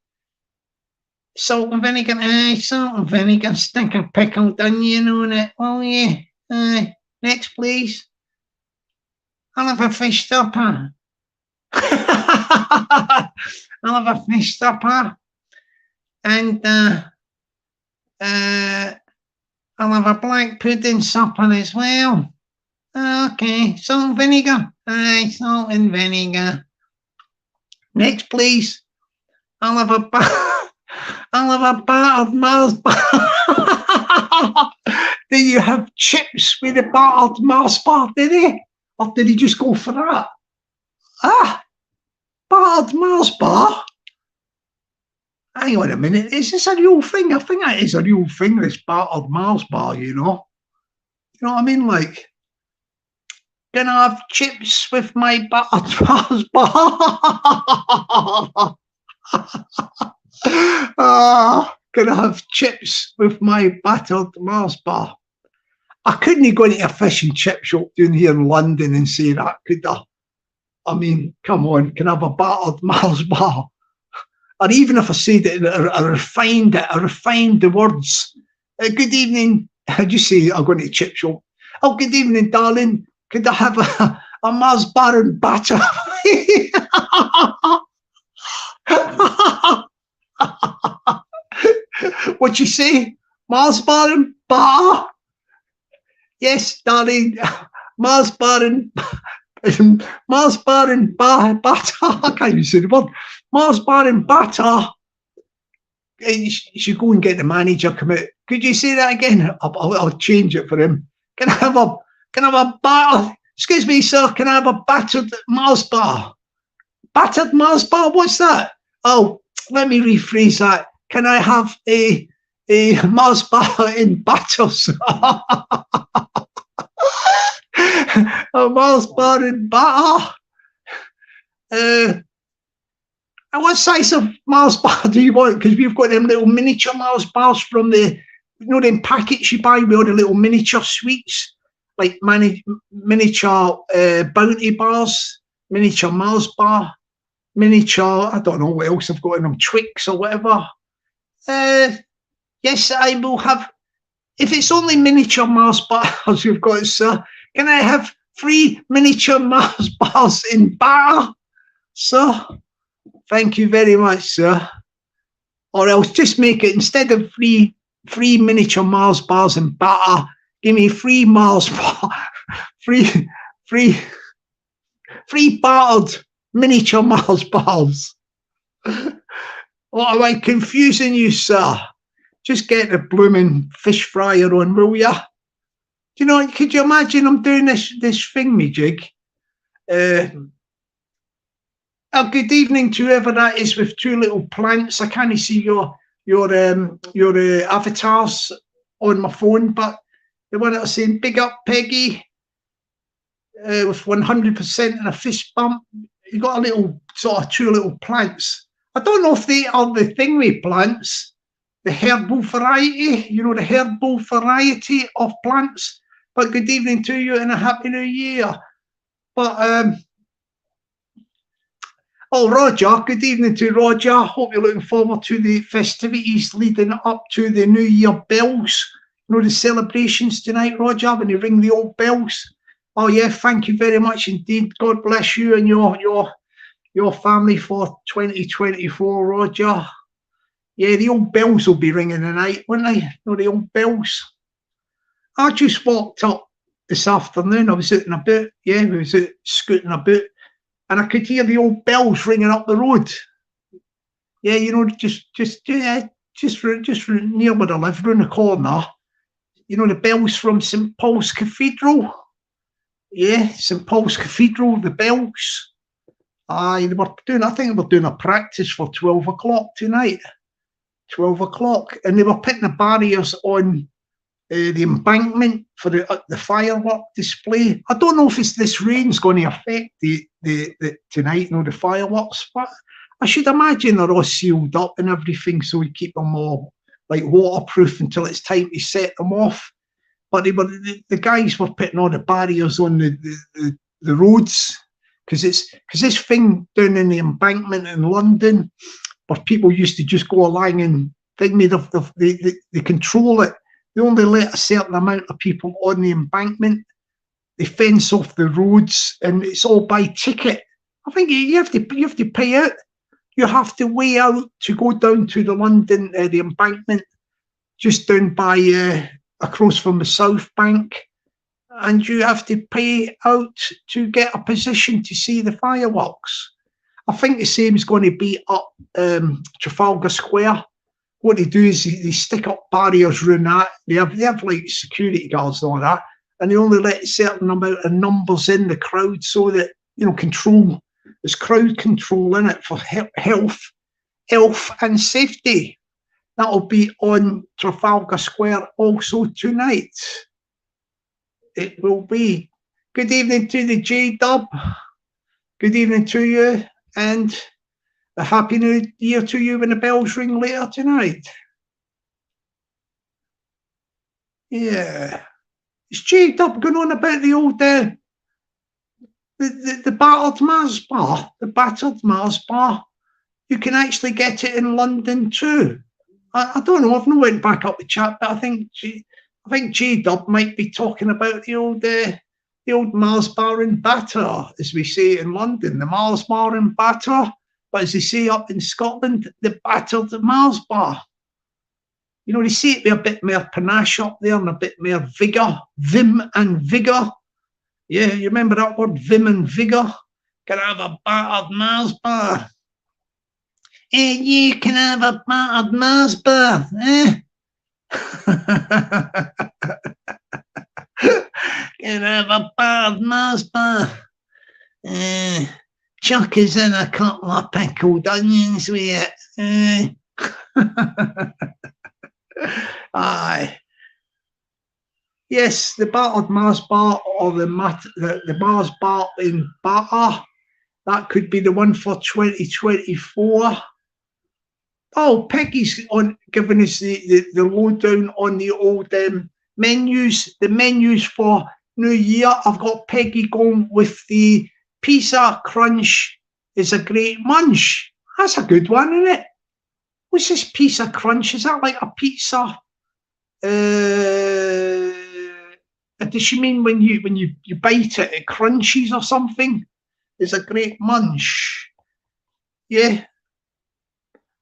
Salt and vinegar, salt and vinegar, stick a pickled onion on it. Oh yeah. Next please. I'll have a fish supper. I'll have a fish supper. And I'll have a black pudding supper as well. Okay, salt and vinegar. Salt and vinegar. Next please. I'll have a battered Mars bar. Do you have chips with a battered Mars bar, did he? Or did he just go for that? Battered Mars bar? Hang on a minute, is this a real thing? I think that is a real thing, this battered Mars bar, you know? You know what I mean? Like, can I have chips with my battered Mars bar? Can I have chips with my battered Mars bar? I couldn't go into a fish and chip shop down here in London and say that, could I? I mean, come on, can I have a battered Mars bar? Or even if I said it, I refined the words. Good evening. How'd you say I'm going to a chip shop? Oh, good evening, darling. Could I have a Mars bar and batter? What'd you say? Mars bar and batter? Yes, darling. Mars bar and Mars bar and batter. I can't even say the word. Mars bar and batter. You should go and get the manager come out. Could you say that again? I'll change it for him. Can I have a batter? Excuse me, sir. Can I have a battered Mars bar? Battered Mars bar? What's that? Oh, let me rephrase that. Can I have a Mars bar in batters? A Mars bar in batter. And what size of Mars bar do you want? Because we've got them little miniature Mars bars from the, you know, them packets you buy with all the little miniature sweets, like miniature Bounty bars, miniature Mars bar, miniature, I don't know what else I've got in them, Twix or whatever. Yes, I will have, if it's only miniature Mars bars you've got, sir, can I have 3 miniature Mars bars in batter, sir? Thank you very much, sir. Or else just make it, instead of three miniature Mars bars in batter, give me 3 Mars bar, three battered miniature Mars bars. What am I confusing you, sir? Just get the blooming fish fryer on, will ya? Do you know, could you imagine I'm doing this thingy-jig? Good evening to whoever that is with 2 little plants. I can't see your avatars on my phone, but the one that was saying big up Peggy with 100% and a fist bump. You got a little sort of 2 little plants. I don't know if they are the thingy plants. herbal variety, you know, the herbal variety of plants. But good evening to you and a happy new year. But oh, Roger, good evening to Roger. Hope you're looking forward to the festivities leading up to the New Year bells. You know, the celebrations tonight, Roger, when you ring the old bells. Oh yeah, thank you very much indeed. God bless you and your family for 2024, Roger. Yeah, the old bells will be ringing tonight, won't they? You know, the old bells. I just walked up this afternoon. I was out and about. Yeah, we was out scooting about, and I could hear the old bells ringing up the road. Yeah, you know, just near where I live, round the corner. You know, the bells from St Paul's Cathedral. Yeah, St Paul's Cathedral, the bells. They were doing. I think they were doing a practice for 12 o'clock tonight. 12 o'clock, and they were putting the barriers on the embankment for the firework display. I don't know if this rain's going to affect the tonight, you know, the fireworks, but I should imagine they're all sealed up and everything, so we keep them all like waterproof until it's time to set them off. But the guys were putting all the barriers on the roads because this thing down in the embankment in London, where people used to just go along and they control it. They only let a certain amount of people on the embankment. They fence off the roads, and it's all by ticket. I think you have to pay out. You have to weigh out to go down to the London the embankment, just down by across from the South Bank, and you have to pay out to get a position to see the fireworks. I think the same is going to be up Trafalgar Square. What they do is they stick up barriers around that. They have like security guards and all that, and they only let a certain amount of numbers in the crowd so that, you know, there's crowd control in it for health and safety. That'll be on Trafalgar Square also tonight. It will be. Good evening to the J-Dub. Good evening to you. And a happy new year to you when the bells ring later tonight. Yeah. It's Jade up going on about the old the battered Mars bar. The battered Mars bar. You can actually get it in London too. I don't know, I've not went back up the chat, but I think J-Dub might be talking about the old Mars bar and batter, as we say in London, the Mars bar and batter, but as they say up in Scotland, the battered Mars bar. You know, they say it with a bit more panache up there and a bit more vigour, vim and vigour. Yeah, you remember that word, vim and vigour? Can I have a battered Mars bar? You can have a battered Mars bar, eh? Can have a battered Mars bar. Chuckers in a couple of pickled onions with it. Aye. Yes, the battered Mars bar or the Mars bar in batter. That could be the one for 2024. Oh, Peggy's giving us the lowdown on the old menus. The menus for New Year. I've got Peggy going with the pizza crunch is a great munch. That's a good one, isn't it? What's this pizza crunch? Is that like a pizza? Does she mean when you bite it, it crunches or something? It's a great munch. Yeah.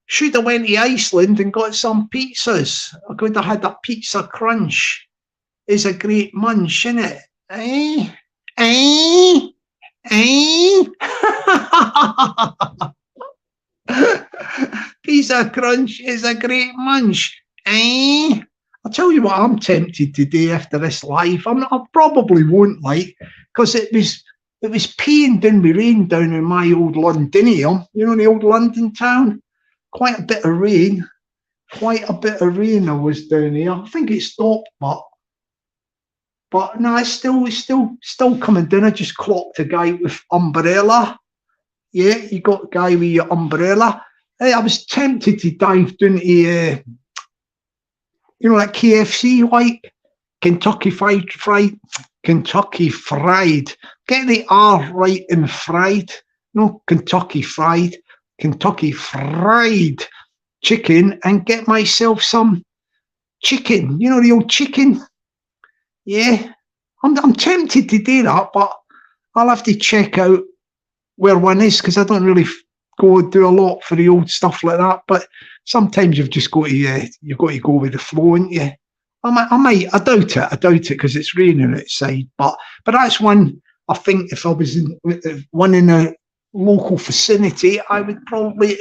Should have went to Iceland and got some pizzas. I could have had a pizza crunch. It's a great munch, isn't it? Eh? Eh? Eh? Pizza crunch is a great munch. Eh? I'll tell you what I'm tempted to do after this live. I probably won't, like, because it was peeing down with rain down in my old Londinium, you know, the old London town. Quite a bit of rain. Quite a bit of rain there was down here. I think it stopped, but no, it's still coming down. I just clocked a guy with umbrella. Yeah, you got a guy with your umbrella. Hey, I was tempted to dive down to you know, like KFC, like Kentucky Kentucky Fried. Get the R right in fried. No, Kentucky Fried. Kentucky Fried Chicken, and get myself some chicken. You know, the old chicken. Yeah, I'm tempted to do that, but I'll have to check out where one is, because I don't really go do a lot for the old stuff like that. But sometimes you've just got to go with the flow, ain't you? I doubt it because it's raining outside. But that's one. I think if I was in one in a local vicinity, I would probably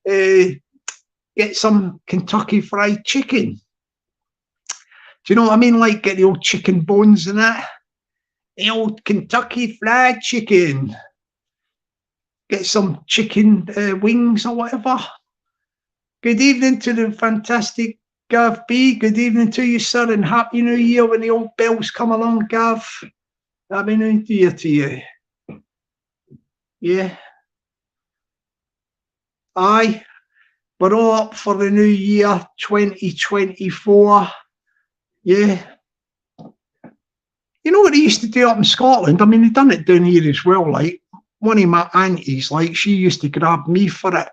get some Kentucky Fried Chicken. Do you know what I mean? Like, get the old chicken bones and that. The old Kentucky Fried Chicken. Get some chicken wings or whatever. Good evening to the fantastic Gav B. Good evening to you, sir, and Happy New Year when the old bells come along, Gav. Happy New Year to you. Yeah. Aye. We're all up for the new year 2024. Yeah. You know what they used to do up in Scotland? I mean, they done it down here as well. Like, one of my aunties, like, she used to grab me for it.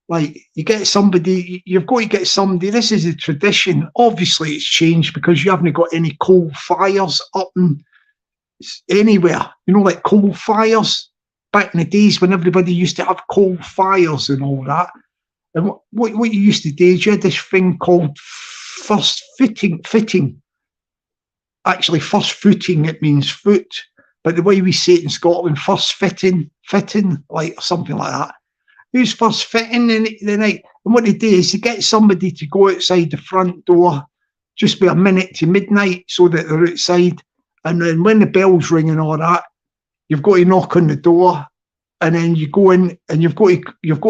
Like, you've got to get somebody. This is a tradition. Obviously, it's changed because you haven't got any coal fires up in anywhere. You know, like coal fires back in the days when everybody used to have coal fires and all that. And what you used to do is you had this thing called first fitting. Actually, first footing, it means foot. But the way we say it in Scotland, first fitting, like something like that. Who's first fitting the night? And what they do is they get somebody to go outside the front door just by a minute to midnight so that they're outside. And then when the bells ring and all that, you've got to knock on the door, and then you go in and you've got to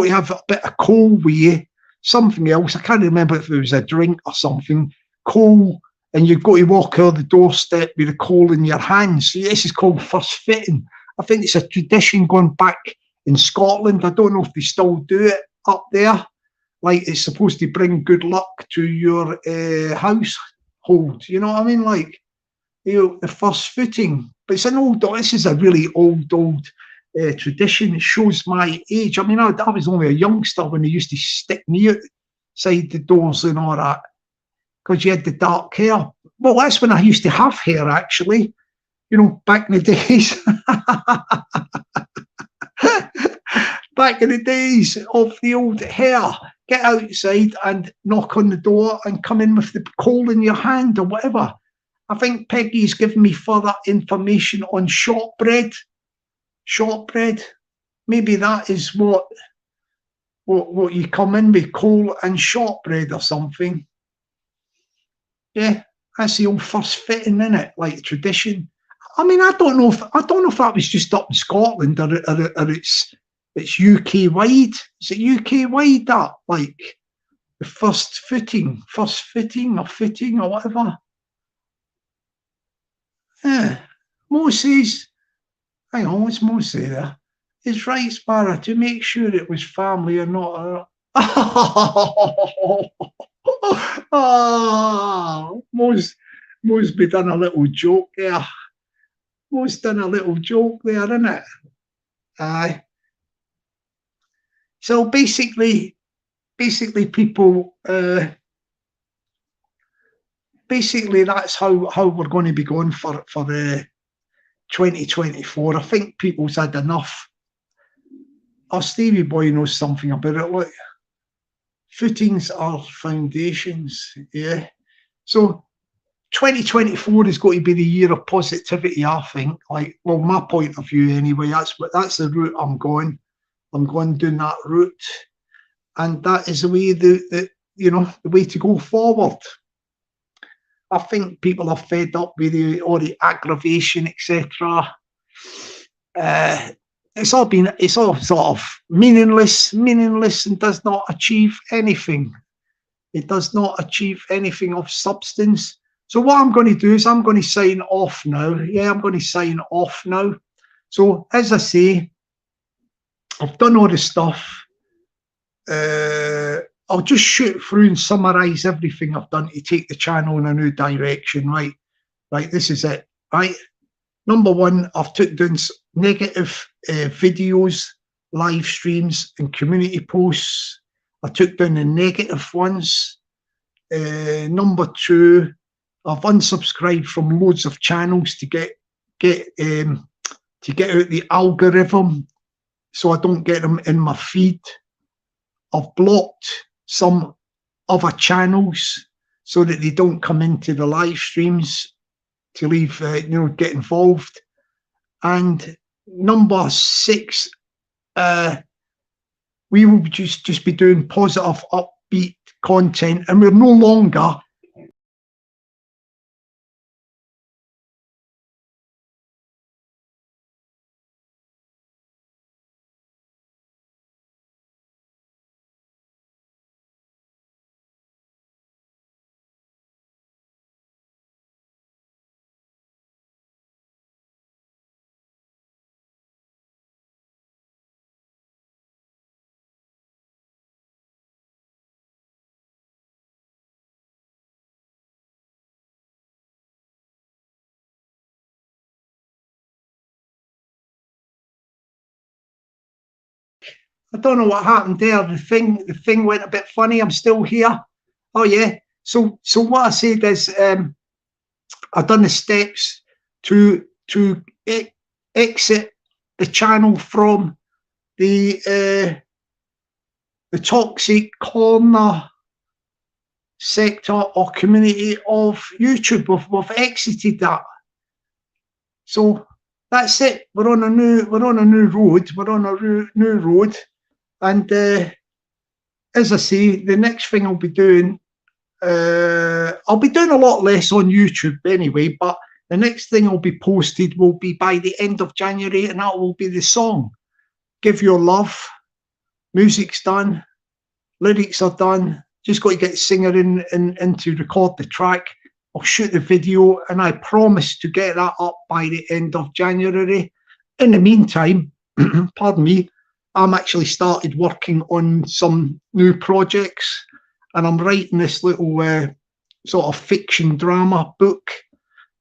have a bit of coal with you, something else. I can't remember if it was a drink or something. Coal, and you've got to walk out the doorstep with the coal in your hands. So this is called first fitting. I think it's a tradition going back in Scotland. I don't know if they still do it up there. Like, it's supposed to bring good luck to your household. You know what I mean? Like, you know, the first footing. But this is a really old tradition. It shows my age. I mean, I was only a youngster when they used to stick me outside the doors and all that, because you had the dark hair. Well, that's when I used to have hair, actually. You know, back in the days. Back in the days of the old hair. Get outside and knock on the door and come in with the coal in your hand or whatever. I think Peggy's given me further information on shortbread. Shortbread. Maybe that is what you come in with, coal and shortbread or something. Yeah, that's the old first fitting, isn't it? Like tradition. I mean, I don't know if that was just up in Scotland or it's UK wide. Is it UK wide that, like, the first fitting or fitting or whatever? Yeah. Mo says, hang on, what's Mo say there? It's right, Sparrow, to make sure it was family or not. Oh, Mo's been done a little joke there. Mo's done a little joke there, isn't it? Aye. So basically, people, basically that's how we're going to be going for 2024. I think people's had enough. Our Stevie boy knows something about it. Look, footings are foundations. Yeah. So 2024 is going to be the year of positivity, I think. Like, well, my point of view anyway. That's the route I'm going. I'm going down that route, and that is the way the way to go forward. I think people are fed up with all the aggravation, etc. It's all sort of meaningless, and does not achieve anything. It does not achieve anything of substance. So what I'm going to do is I'm going to sign off now. Yeah, I'm going to sign off now. So as I say, I've done all the stuff. I'll just shoot through and summarise everything I've done to take the channel in a new direction, right? Right, this is it, right? Number one, I've took down negative videos, live streams and community posts. I took down the negative ones. Number two, I've unsubscribed from loads of channels to get out the algorithm, so I don't get them in my feed. I've blocked some other channels so that they don't come into the live streams to leave, get involved. And number six, we will just be doing positive, upbeat content, and we're no longer I don't know what happened there. The thing went a bit funny. I'm still here. Oh yeah. So what I said is, I've done the steps to exit the channel from the toxic corner sector or community of YouTube. We've exited that. So that's it. We're on a new road. We're on a new road. And as I say, the next thing I'll be doing, I'll be doing a lot less on YouTube anyway, but the next thing will be posted will be by the end of January, and that will be the song, Give Your Love. Music's done, lyrics are done, just got to get the singer in to record the track. I'll shoot the video, and I promise to get that up by the end of January. In the meantime, pardon me, I'm actually started working on some new projects, and I'm writing this little sort of fiction drama book,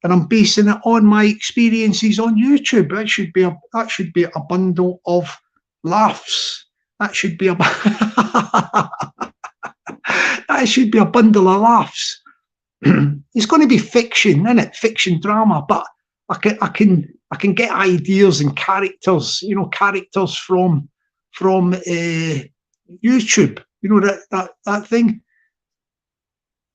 and I'm basing it on my experiences on YouTube. That should be a bundle of laughs. That should be a that should be a bundle of laughs. It's going to be fiction, isn't it? Fiction drama, but I can get ideas and characters, characters from YouTube, that thing.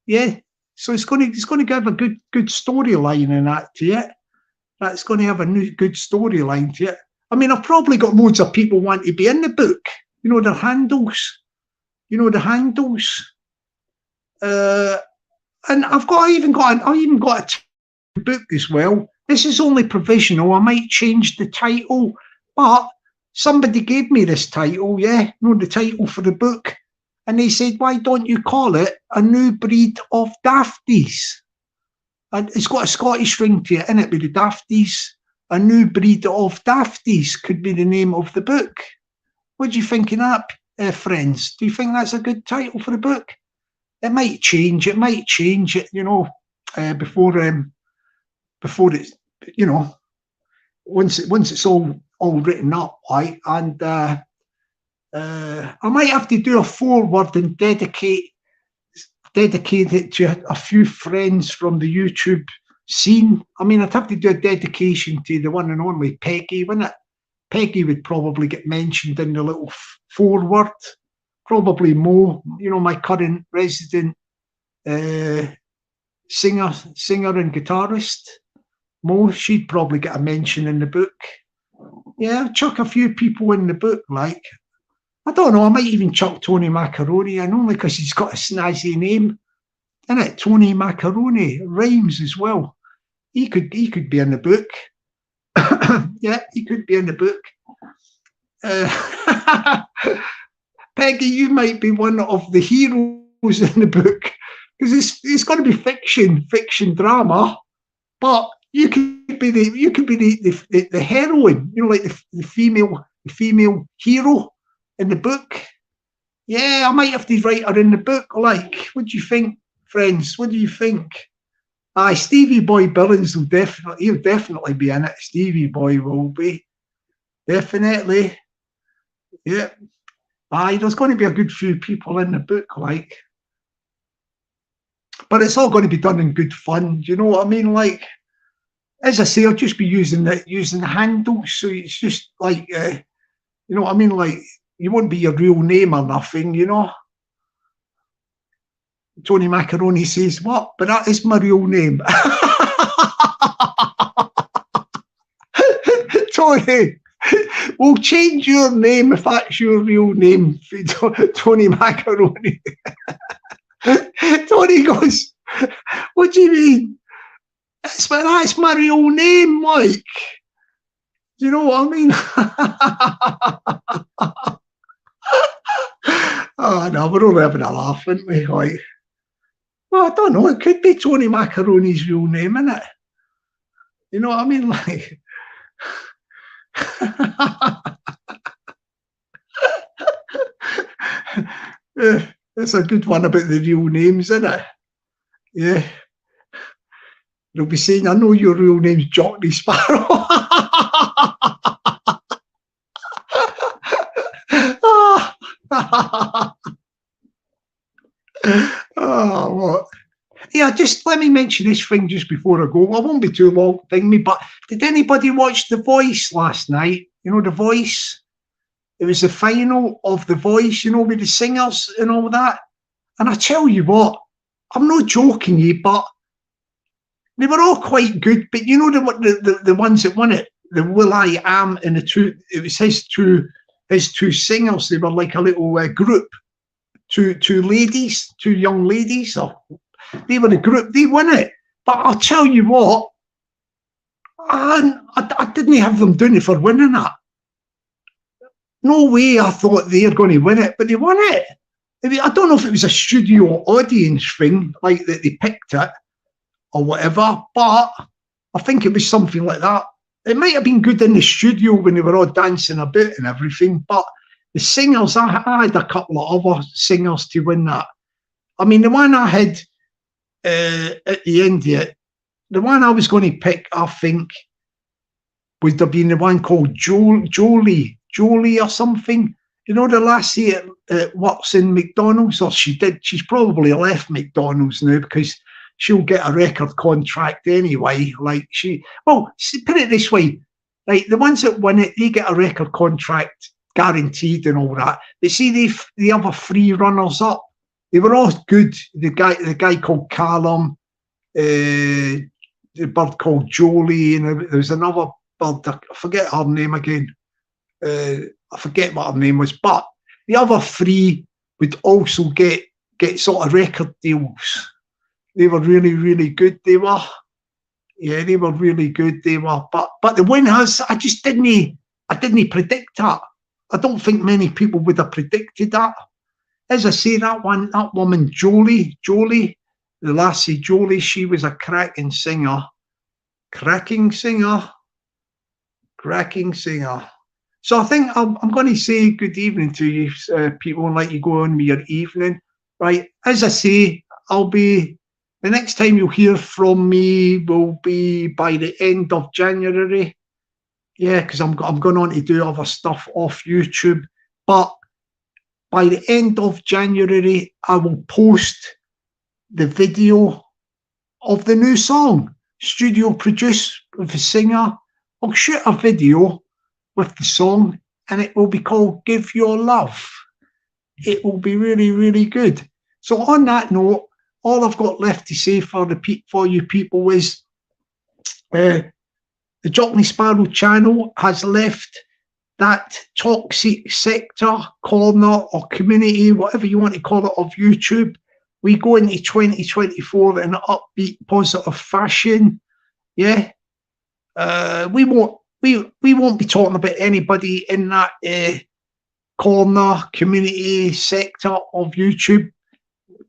Yeah, so it's going to give a good storyline in that to it. That's going to have a new good storyline to it. I mean, I've probably got loads of people want to be in the book. Their handles. The handles. And I even got a book as well. This is only provisional. I might change the title, but somebody gave me this title, the title for the book, and they said, why don't you call it A New Breed of Dafties? And it's got a Scottish ring to it, innit, with the Dafties. A New Breed of Dafties could be the name of the book. What do you think of that, friends? Do you think that's a good title for the book? It might change. It might change. Before it's, once it's all written up, right? And I might have to do a foreword and dedicate it to a few friends from the YouTube scene. I mean, I'd have to do a dedication to the one and only Peggy, wouldn't it? Peggy would probably get mentioned in the little foreword. Probably Mo, my current resident singer and guitarist. Mo, she'd probably get a mention in the book. Yeah, I'll chuck a few people in the book, like. I don't know, I might even chuck Tony Macaroni in, only because he's got a snazzy name. Innit? Tony Macaroni rhymes as well. He could be in the book. Yeah, he could be in the book. Peggy, you might be one of the heroes in the book, because it's going to be fiction drama, but you could be the heroine, like the female hero in the book. Yeah, I might have to write her in the book. Like, what do you think, friends? What do you think? Aye, Stevie Boy Billings will definitely be in it. Stevie Boy will be. Definitely. Yeah. Aye, there's going to be a good few people in the book, like. But it's all going to be done in good fun. Do you know what I mean? Like, as I say, I'll just be using the handles. So it's just like, you know what I mean? Like, you won't be your real name or nothing, you know? Tony Macaroni says, what? But that is my real name. Tony, we'll change your name if that's your real name, Tony Macaroni. Tony goes, what do you mean? That's my real name, Mike. Do you know what I mean? Oh, no, we're all having a laugh, aren't we? Like, well, I don't know. It could be Tony Macaroni's real name, innit? You know what I mean? Like, yeah, that's a good one about the real names, isn't it? Yeah. They'll be saying, I know your real name's Jockney Sparrow. Oh, what? Yeah, just let me mention this thing just before I go. I won't be too long, but did anybody watch The Voice last night? You know, The Voice? It was the final of The Voice, you know, with the singers and all that. And I tell you what, I'm not joking you, but they were all quite good. But you know the ones that won it, the Will I Am and the two, it was his two singers. They were like a little group, two young ladies. Or they were a group. They won it. But I'll tell you what, I didn't have them doing it for winning that. No way I thought they were going to win it, but they won it. I don't know if it was a studio audience thing, like that they picked it or whatever, but I think it was something like that. It might have been good in the studio when they were all dancing a bit and everything, but the singers, I had a couple of other singers to win that. I mean, the one I had at the end of it, the one I was going to pick, I think, would have been the one called Jolie or something. You know, the lassie works in McDonald's, or she's probably left McDonald's now because she'll get a record contract anyway. Like put it this way, like the ones that win it, they get a record contract guaranteed and all that. But see, the other three runners up, they were all good. The guy called Callum, the bird called Jolie, and there was another bird, I forget her name again. I forget what her name was, but the other three would also get sort of record deals. They were really, really good. They were, yeah, they were really good. They were, but the winners, I didn't predict that. I don't think many people would have predicted that. As I say, that woman Jolie, the lassie Jolie, she was a cracking singer. So I think I'm going to say good evening to you people and let you go on with your evening. Right, as I say, the next time you'll hear from me will be by the end of January. Yeah, because I'm going on to do other stuff off YouTube. But by the end of January, I will post the video of the new song, studio produced with the singer. I'll shoot a video with the song, and it will be called Give Your Love. It will be really, really good. So on that note, all I've got left to say for you people is the Jockney Sparrow channel has left that toxic sector, corner or community, whatever you want to call it, of YouTube. We go into 2024 in an upbeat, positive fashion. Yeah. We won't be talking about anybody in that corner, community sector of YouTube.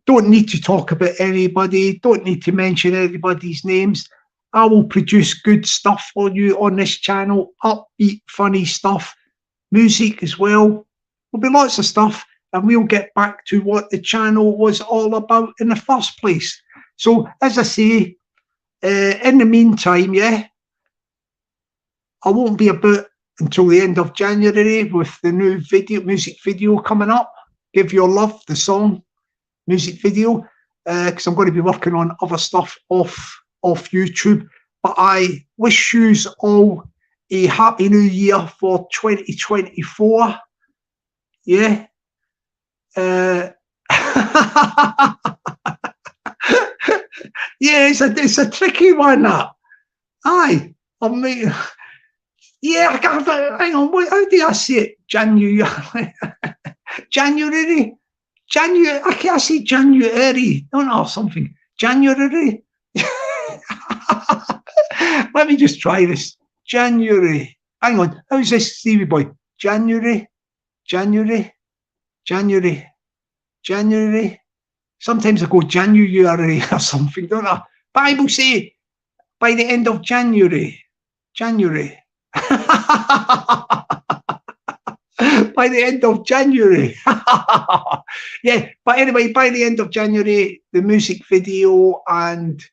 Don't need to talk about anybody. Don't need to mention anybody's names. I will produce good stuff for you on this channel. Upbeat, funny stuff. Music as well. There'll be lots of stuff. and we'll get back to what the channel was all about in the first place. So, as I say, in the meantime, yeah, I won't be about until the end of January with the new music video coming up. Give Your Love, the song, music video, because I'm going to be working on other stuff off YouTube. But I wish you all a happy new year for 2024. Yeah. Yeah, it's a tricky one, that. Aye. I mean, yeah, I can't, hang on, how do I say it? January. January? January, I can't say January. No, something. January. Let me just try this. January. Hang on, how's this, Stevie boy? January. Sometimes I go January or something, don't I? Bible say by the end of January. By the end of January. Yeah, but anyway, by the end of January, the music video and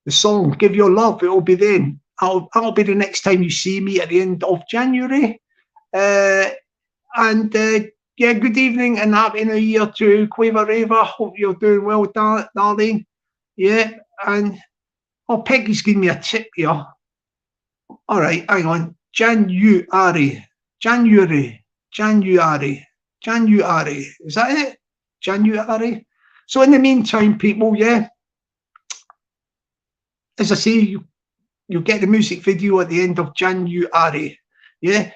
the song, Give Your Love, it'll be then. That'll be the next time you see me at the end of January. Yeah, good evening and happy new year to Quaver Raver. Hope you're doing well, darling. Yeah, and Peggy's giving me a tip here. All right, hang on. January. Is that it? January. So in the meantime, people, yeah, as I say, you get the music video at the end of January. Yeah.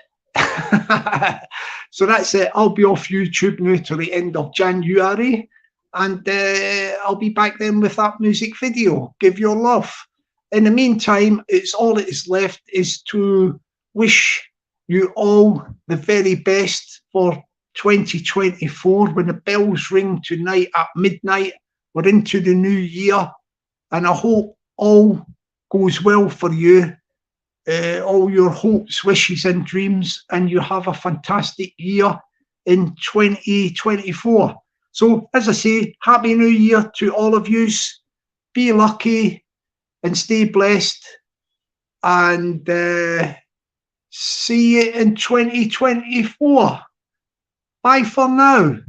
So that's it. I'll be off YouTube now till the end of January, and I'll be back then with that music video, Give Your Love. In the meantime, it's all that is left is to wish you all the very best for 2024. When the bells ring tonight at midnight, we're into the new year, and I hope all goes well for you. All your hopes, wishes and dreams, and you have a fantastic year in 2024. So as I say, happy new year to all of yous. Be lucky and stay blessed, and see you in 2024. Bye for now.